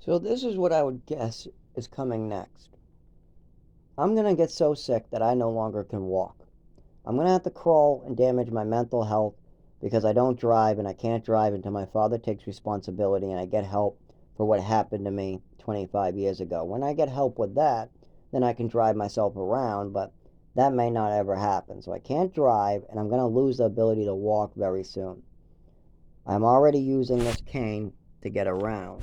So this is what I would guess is coming next. I'm gonna get so sick that I no longer can walk. I'm gonna have to crawl and damage my mental health because I don't drive and I can't drive until my father takes responsibility and I get help for what happened to me 25 years ago. When I get help with that, then I can drive myself around, but that may not ever happen. So I can't drive and I'm gonna lose the ability to walk very soon. I'm already using this cane to get around.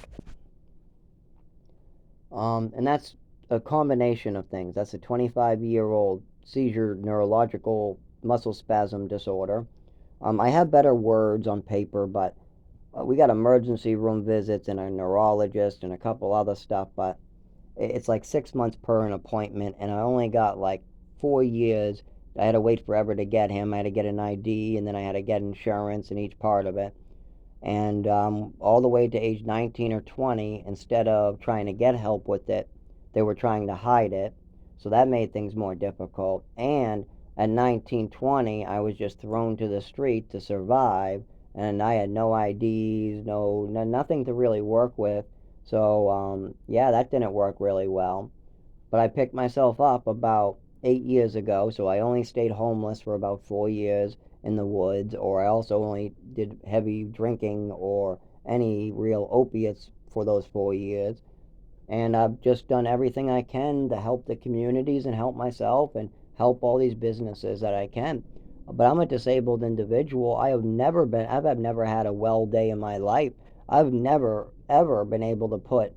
And that's a combination of things. That's a 25-year-old seizure neurological muscle spasm disorder. I have better words on paper, but we got emergency room visits and a neurologist and a couple other stuff, but it's like 6 months per an appointment, and I only got like 4 years. I had to wait forever to get him. I had to get an ID, and then I had to get insurance in each part of it. And all the way to age 19 or 20, instead of trying to get help with it, they were trying to hide it. So that made things more difficult. And at 19, 20, I was just thrown to the street to survive, and I had no IDs, nothing to really work with. So yeah, that didn't work really well. But I picked myself up about 8 years ago, so I only stayed homeless for about 4 years in the woods, or I also only did heavy drinking or any real opiates for those 4 years. And I've just done everything I can to help the communities and help myself and help all these businesses that I can. But I'm a disabled individual. I've never had a well day in my life. I've never, ever been able to put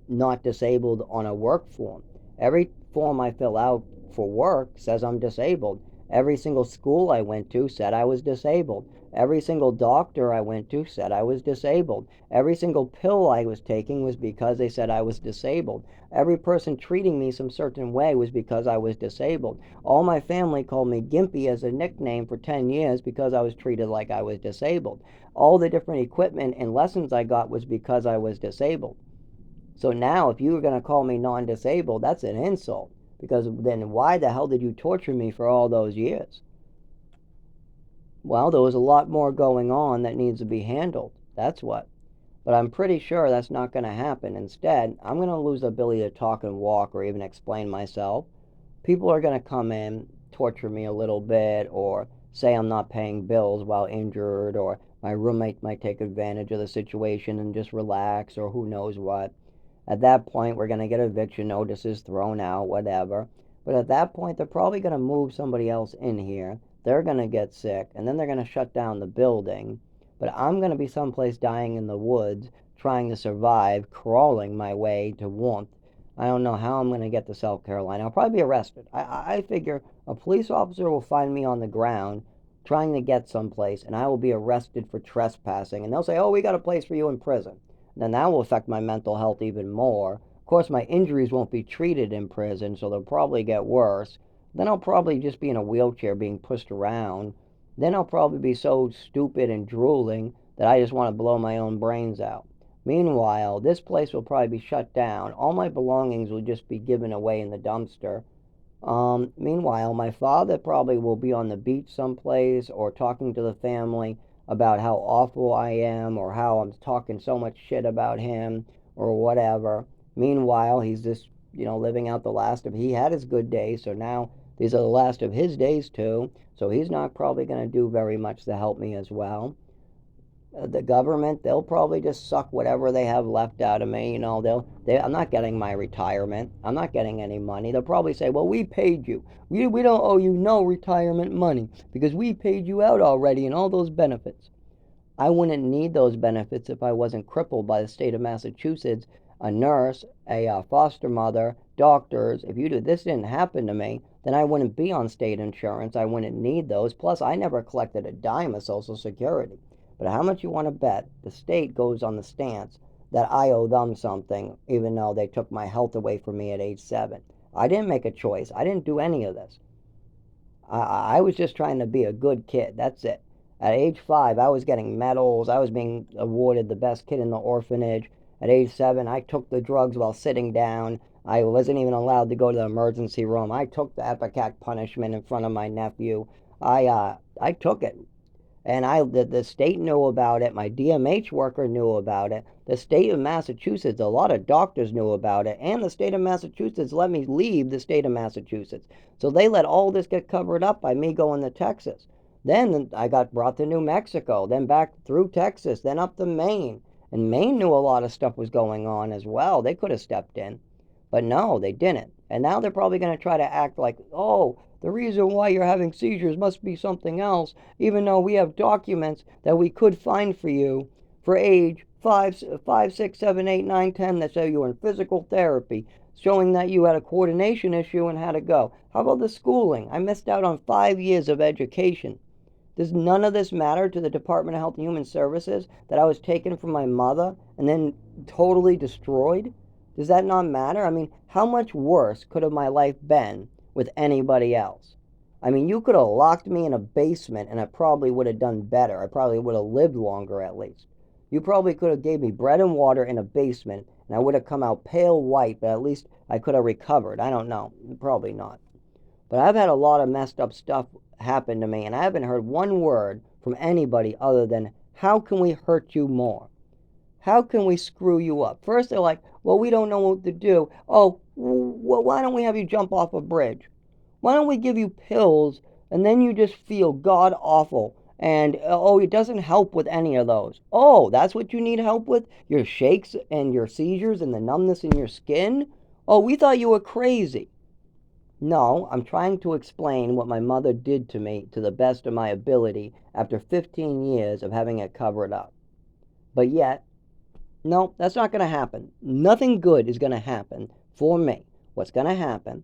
not disabled on a work form. Every form I fill out for work says I'm disabled. Every single school I went to said I was disabled. Every single doctor I went to said I was disabled. Every single pill I was taking was because they said I was disabled. Every person treating me some certain way was because I was disabled. All my family called me Gimpy as a nickname for 10 years because I was treated like I was disabled. All the different equipment and lessons I got was because I was disabled. So now, if you were going to call me non disabled, that's an insult. Because then why the hell did you torture me for all those years? Well, there was a lot more going on that needs to be handled. That's what. But I'm pretty sure that's not going to happen. Instead, I'm going to lose the ability to talk and walk or even explain myself. People are going to come in, torture me a little bit, or say I'm not paying bills while injured, or my roommate might take advantage of the situation and just relax, or who knows what. At that point, we're going to get eviction notices thrown out, whatever. But at that point, they're probably going to move somebody else in here. They're going to get sick, and then they're going to shut down the building. But I'm going to be someplace dying in the woods, trying to survive, crawling my way to warmth. I don't know how I'm going to get to South Carolina. I'll probably be arrested. I figure a police officer will find me on the ground trying to get someplace, and I will be arrested for trespassing. And they'll say, oh, we got a place for you in prison. Then that will affect my mental health even more. Of course, my injuries won't be treated in prison, so they'll probably get worse. Then I'll probably just be in a wheelchair being pushed around. Then I'll probably be so stupid and drooling that I just want to blow my own brains out. Meanwhile, this place will probably be shut down. All my belongings will just be given away in the dumpster. Meanwhile, my father probably will be on the beach someplace or talking to the family about how awful I am or how I'm talking so much shit about him or whatever. Meanwhile, he's just, living out the last of, he had his good days, so now these are the last of his days too. So he's not probably going to do very much to help me as well. The government, they'll probably just suck whatever they have left out of me. I'm not getting my retirement. I'm not getting any money. They'll probably say, well, we paid you. We don't owe you no retirement money because we paid you out already and all those benefits. I wouldn't need those benefits if I wasn't crippled by the state of Massachusetts, a nurse, a foster mother, doctors. If this didn't happen to me, then I wouldn't be on state insurance. I wouldn't need those. Plus, I never collected a dime of Social Security. But how much you want to bet the state goes on the stance that I owe them something, even though they took my health away from me at age 7? I didn't make a choice. I didn't do any of this. I was just trying to be a good kid. That's it. At age 5, I was getting medals. I was being awarded the best kid in the orphanage. At age 7, I took the drugs while sitting down. I wasn't even allowed to go to the emergency room. I took the Epicac punishment in front of my nephew. I took it. And the state knew about it. My DMH worker knew about it. The state of Massachusetts, a lot of doctors knew about it. And the state of Massachusetts let me leave the state of Massachusetts. So they let all this get covered up by me going to Texas. Then I got brought to New Mexico, then back through Texas, then up to Maine. And Maine knew a lot of stuff was going on as well. They could have stepped in. But no, they didn't. And now they're probably going to try to act like, oh, the reason why you're having seizures must be something else, even though we have documents that we could find for you for age 5, 6, 7, 8, 9, 10 that say you were in physical therapy, showing that you had a coordination issue and had to go. How about the schooling? I missed out on 5 years of education. Does none of this matter to the Department of Health and Human Services that I was taken from my mother and then totally destroyed? Does that not matter? I mean, how much worse could have my life been with anybody else? I mean, you could have locked me in a basement and I probably would have done better. I probably would have lived longer at least. You probably could have gave me bread and water in a basement and I would have come out pale white, but at least I could have recovered. I don't know. Probably not. But I've had a lot of messed up stuff happen to me, and I haven't heard one word from anybody other than, how can we hurt you more? How can we screw you up? First, they're like, well, we don't know what to do. Oh, well, why don't we have you jump off a bridge? Why don't we give you pills and then you just feel god awful? And oh, it doesn't help with any of those. Oh, that's what you need help with? Your shakes and your seizures and the numbness in your skin? Oh, we thought you were crazy. No, I'm trying to explain what my mother did to me to the best of my ability after 15 years of having it covered up. But yet, no, that's not going to happen. Nothing good is going to happen for me. What's going to happen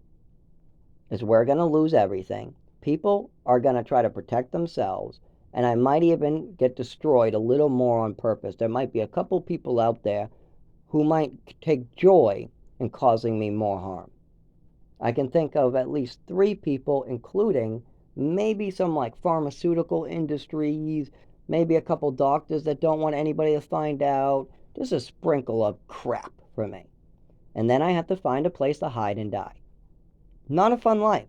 is we're going to lose everything. People are going to try to protect themselves, and I might even get destroyed a little more on purpose. There might be a couple people out there who might take joy in causing me more harm. I can think of at least 3 people, including maybe some like pharmaceutical industries, maybe a couple doctors that don't want anybody to find out. Just a sprinkle of crap for me. And then I have to find a place to hide and die. Not a fun life.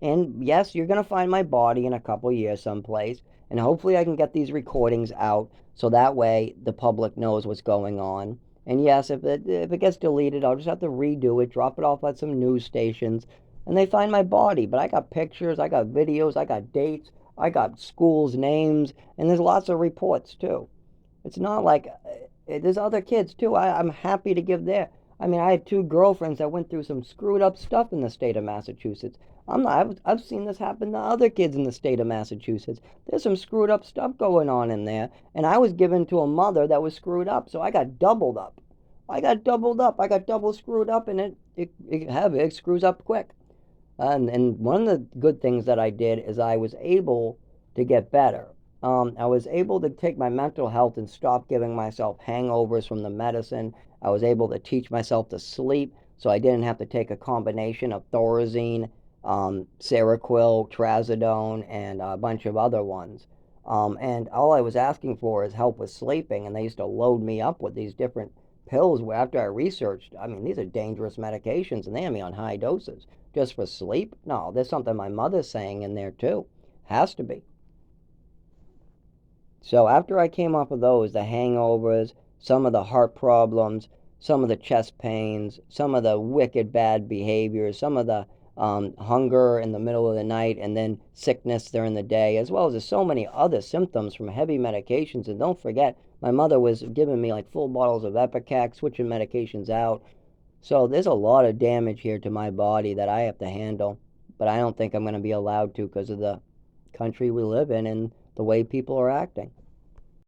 And yes, you're going to find my body in a couple years someplace. And hopefully I can get these recordings out so that way the public knows what's going on. And yes, if it gets deleted, I'll just have to redo it, drop it off at some news stations, and they find my body. But I got pictures, I got videos, I got dates, I got schools' names, and there's lots of reports too. It's not like there's other kids too. I'm happy to give their. I mean, I had 2 girlfriends that went through some screwed up stuff in the state of Massachusetts. I've seen this happen to other kids in the state of Massachusetts. There's some screwed up stuff going on in there, and I was given to a mother that was screwed up, so I got doubled up. I got doubled up. I got double screwed up, and it screws up quick. And one of the good things that I did is I was able to get better. I was able to take my mental health and stop giving myself hangovers from the medicine. I was able to teach myself to sleep, so I didn't have to take a combination of Thorazine, Seroquel, Trazodone, and a bunch of other ones. And all I was asking for is help with sleeping, and they used to load me up with these different pills where after I researched, I mean, these are dangerous medications, and they have me on high doses. Just for sleep? No, there's something my mother's saying in there too. Has to be. So after I came off of those, the hangovers, some of the heart problems, some of the chest pains, some of the wicked bad behaviors, some of the hunger in the middle of the night, and then sickness during the day, as well as there's so many other symptoms from heavy medications. And don't forget, my mother was giving me like full bottles of Epicac, switching medications out. So there's a lot of damage here to my body that I have to handle. But I don't think I'm going to be allowed to because of the country we live in and the way people are acting.